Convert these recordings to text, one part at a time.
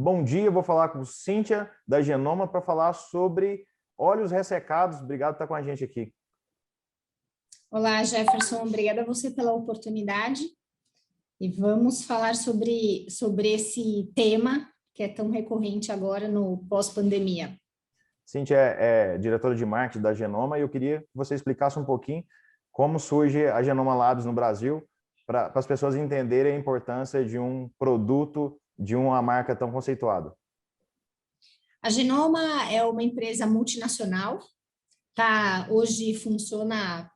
bom dia, eu vou falar com Cíntia da Genoma para falar sobre óleos ressecados. Obrigado por estar com a gente aqui. Olá, Jefferson, obrigada a você pela oportunidade e vamos falar sobre esse tema que é tão recorrente agora no pós-pandemia. Cíntia é diretora de marketing da Genoma e eu queria que você explicasse um pouquinho como surge a Genoma Labs no Brasil, para as pessoas entenderem a importância de um produto de uma marca tão conceituada. A Genoma é uma empresa multinacional, tá? Hoje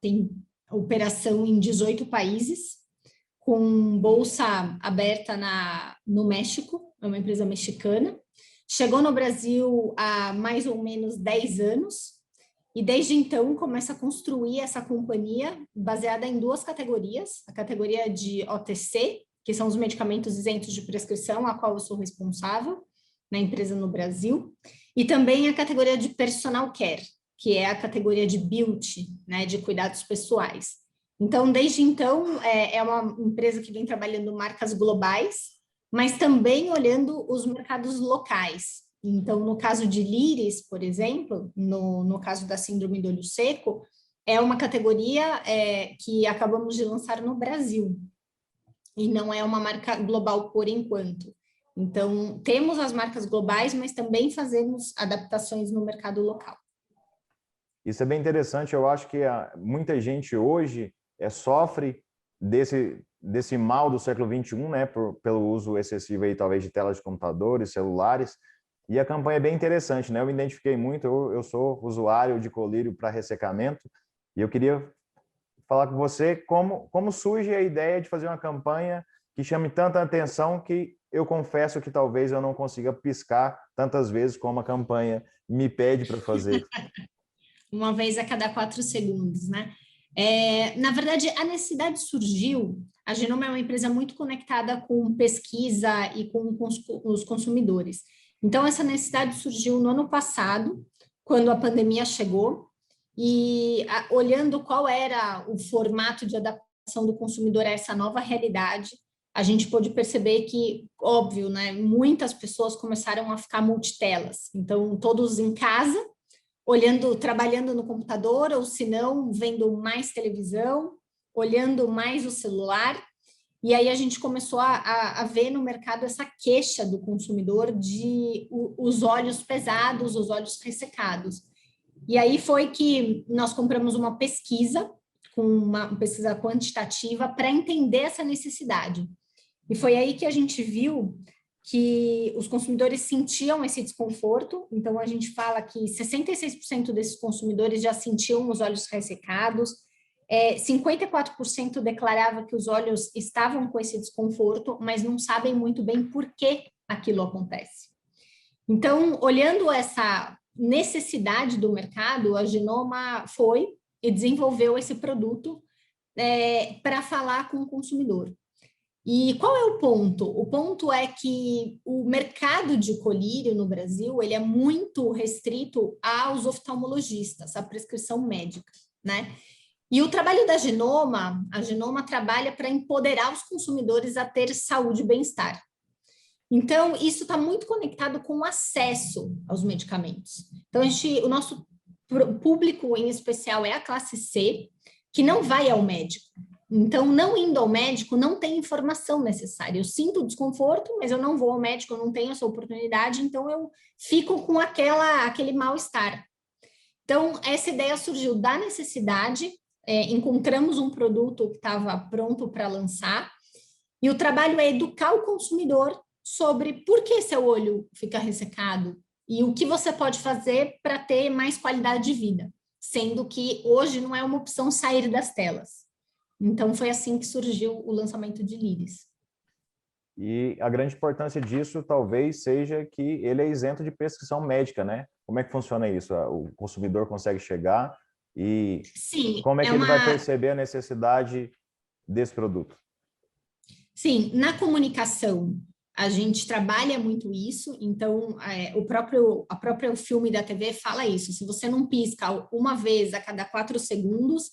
tem operação em 18 países, com bolsa aberta no México, é uma empresa mexicana. Chegou no Brasil há mais ou menos 10 anos, e desde então começa a construir essa companhia baseada em duas categorias, a categoria de OTC, que são os medicamentos isentos de prescrição, a qual eu sou responsável na empresa no Brasil, e também a categoria de personal care, que é a categoria de beauty, né, de cuidados pessoais. Então, desde então, é uma empresa que vem trabalhando marcas globais, mas também olhando os mercados locais. Então, no caso de Liris, por exemplo, no caso da síndrome do olho seco, é uma categoria que acabamos de lançar no Brasil, e não é uma marca global por enquanto. Então, temos as marcas globais, mas também fazemos adaptações no mercado local. Isso é bem interessante, eu acho que muita gente hoje sofre desse mal do século XXI, né, pelo uso excessivo aí, talvez, de telas de computadores, celulares, e a campanha é bem interessante, né? Eu me identifiquei muito, eu sou usuário de colírio para ressecamento, e eu queria falar com você como surge a ideia de fazer uma campanha que chame tanta atenção que eu confesso que talvez eu não consiga piscar tantas vezes como a campanha me pede para fazer. Uma vez a cada 4 segundos, né? Na verdade, a necessidade surgiu, a Genoma é uma empresa muito conectada com pesquisa e com os consumidores. Então, essa necessidade surgiu no ano passado, quando a pandemia chegou, e olhando qual era o formato de adaptação do consumidor a essa nova realidade, a gente pôde perceber que, óbvio, né, muitas pessoas começaram a ficar multitelas. Então, todos em casa, trabalhando no computador, ou se não, vendo mais televisão, olhando mais o celular. E aí a gente começou a ver no mercado essa queixa do consumidor de os olhos pesados, os olhos ressecados. E aí foi que nós compramos uma pesquisa, com uma pesquisa quantitativa, para entender essa necessidade. E foi aí que a gente viu que os consumidores sentiam esse desconforto. Então, a gente fala que 66% desses consumidores já sentiam os olhos ressecados, 54% declarava que os olhos estavam com esse desconforto, mas não sabem muito bem por que aquilo acontece. Então, olhando essa necessidade do mercado, a Genoma foi e desenvolveu esse produto para falar com o consumidor. E qual é o ponto? O ponto é que o mercado de colírio no Brasil, ele é muito restrito aos oftalmologistas, à prescrição médica, né? E o trabalho da Genoma, a Genoma trabalha para empoderar os consumidores a ter saúde e bem-estar. Então, isso está muito conectado com o acesso aos medicamentos. Então, o nosso público em especial é a classe C, que não vai ao médico. Então, não indo ao médico, não tem informação necessária. Eu sinto desconforto, mas eu não vou ao médico, eu não tenho essa oportunidade, então eu fico com aquele mal-estar. Então, essa ideia surgiu da necessidade, encontramos um produto que estava pronto para lançar, e o trabalho é educar o consumidor sobre por que seu olho fica ressecado e o que você pode fazer para ter mais qualidade de vida, sendo que hoje não é uma opção sair das telas. Então, foi assim que surgiu o lançamento de Liris. E a grande importância disso talvez seja que ele é isento de prescrição médica, né? Como é que funciona isso? O consumidor consegue chegar e Sim, como é que ele vai perceber a necessidade desse produto? Sim, na comunicação, a gente trabalha muito isso, então a própria filme da TV fala isso, se você não pisca uma vez a cada 4 segundos,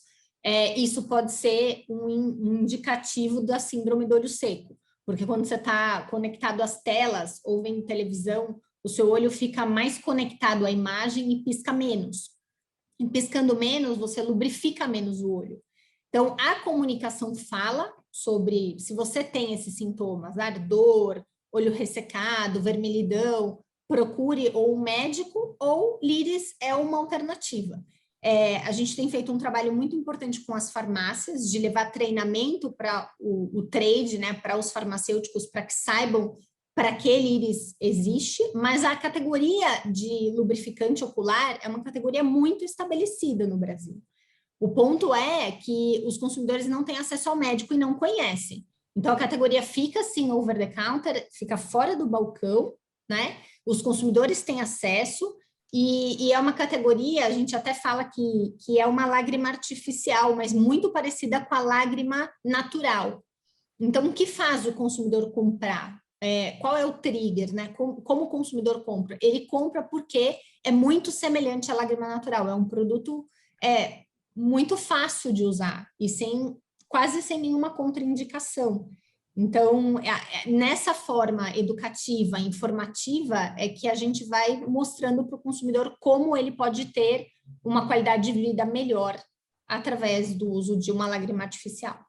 isso pode ser um indicativo da síndrome do olho seco. porque quando você está conectado às telas ou vendo televisão, o seu olho fica mais conectado à imagem e pisca menos. E piscando menos, você lubrifica menos o olho. Então, a comunicação fala sobre se você tem esses sintomas, ardor, olho ressecado, vermelhidão, procure ou um médico ou Liris é uma alternativa. A gente tem feito um trabalho muito importante com as farmácias, de levar treinamento para o trade, né, para os farmacêuticos, para que saibam para que Liris existe, mas a categoria de lubrificante ocular é uma categoria muito estabelecida no Brasil. O ponto é que os consumidores não têm acesso ao médico e não conhecem. Então, a categoria fica, assim, over the counter, fica fora do balcão, né? Os consumidores têm acesso e é uma categoria, a gente até fala que é uma lágrima artificial, mas muito parecida com a lágrima natural. Então, o que faz o consumidor comprar? Qual é o trigger, né? Como o consumidor compra? Ele compra porque é muito semelhante à lágrima natural, é um produto muito fácil de usar e quase sem nenhuma contraindicação. Então, nessa forma educativa, informativa, é que a gente vai mostrando para o consumidor como ele pode ter uma qualidade de vida melhor através do uso de uma lágrima artificial.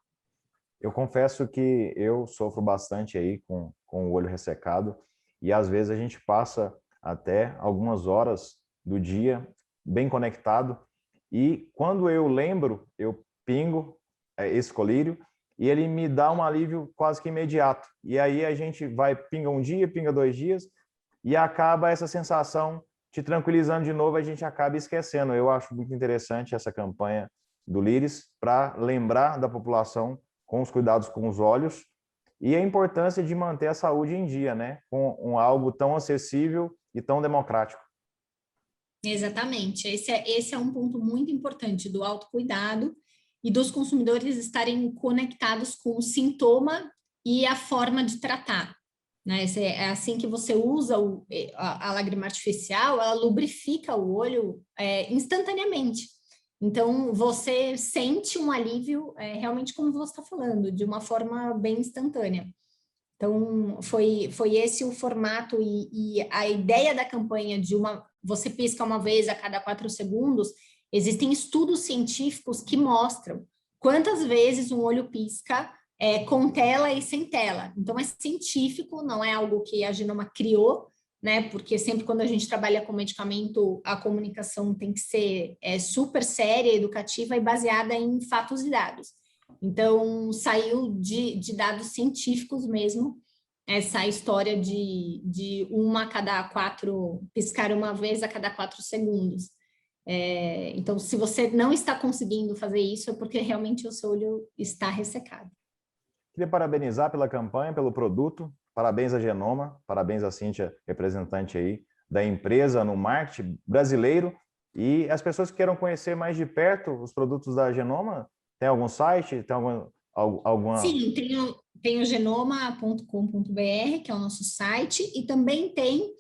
Eu confesso que eu sofro bastante aí com o olho ressecado e às vezes a gente passa até algumas horas do dia bem conectado e quando eu lembro, eu pingo esse colírio e ele me dá um alívio quase que imediato. E aí a gente pinga um dia, pinga 2 dias e acaba essa sensação te tranquilizando de novo, a gente acaba esquecendo. Eu acho muito interessante essa campanha do Liris para lembrar da população com os cuidados com os olhos e a importância de manter a saúde em dia, né? Com algo tão acessível e tão democrático. Exatamente. Esse é um ponto muito importante do autocuidado e dos consumidores estarem conectados com o sintoma e a forma de tratar. Né? É assim que você usa a lágrima artificial, ela lubrifica o olho instantaneamente. Então, você sente um alívio, realmente como você está falando, de uma forma bem instantânea. Então, foi esse o formato e a ideia da campanha de você pisca uma vez a cada 4 segundos, existem estudos científicos que mostram quantas vezes um olho pisca com tela e sem tela. Então, é científico, não é algo que a Genoma criou, né? Porque sempre quando a gente trabalha com medicamento, a comunicação tem que ser super séria, educativa e baseada em fatos e dados. Então, saiu de dados científicos mesmo, essa história de piscar uma vez a cada 4 segundos. Então, se você não está conseguindo fazer isso, é porque realmente o seu olho está ressecado. Queria parabenizar pela campanha, pelo produto. Parabéns à Genoma, parabéns à Cíntia, representante aí da empresa no marketing brasileiro. E as pessoas que queiram conhecer mais de perto os produtos da Genoma, tem algum site? Tem alguma... Sim, tem o genoma.com.br, que é o nosso site, e também tem,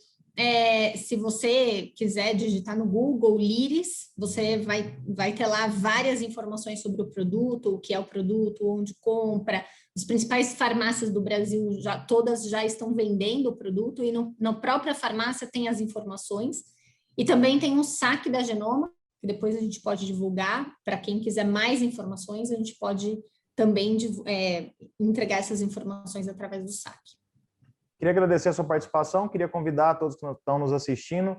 se você quiser digitar no Google Liris, você vai ter lá várias informações sobre o produto, o que é o produto, onde compra. As principais farmácias do Brasil, todas já estão vendendo o produto, e na própria farmácia tem as informações. E também tem um saque da Genoma, que depois a gente pode divulgar. Para quem quiser mais informações, a gente pode também entregar essas informações através do saque. Queria agradecer a sua participação, queria convidar todos que estão nos assistindo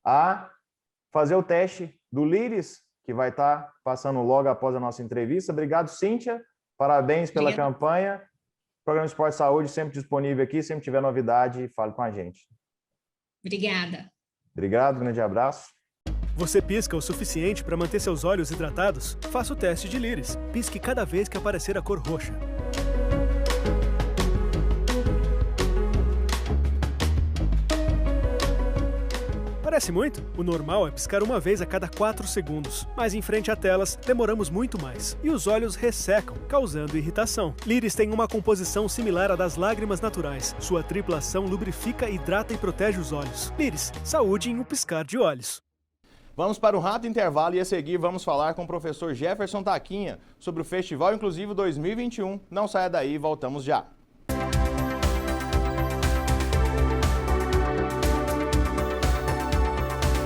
a fazer o teste do Liris, que vai estar passando logo após a nossa entrevista. Obrigado, Cíntia, parabéns pela campanha. O Programa Esporte Saúde sempre disponível aqui, sempre tiver novidade, fale com a gente. Obrigada. Obrigado, grande abraço. Você pisca o suficiente para manter seus olhos hidratados? Faça o teste de Liris. Pisque cada vez que aparecer a cor roxa. Parece muito? O normal é piscar uma vez a cada 4 segundos, mas em frente a telas demoramos muito mais e os olhos ressecam, causando irritação. Liris tem uma composição similar à das lágrimas naturais. Sua tripla ação lubrifica, hidrata e protege os olhos. Liris, saúde em um piscar de olhos. Vamos para um rápido intervalo e a seguir vamos falar com o professor Jefferson Taquinha sobre o Festival Inclusivo 2021. Não saia daí, voltamos já.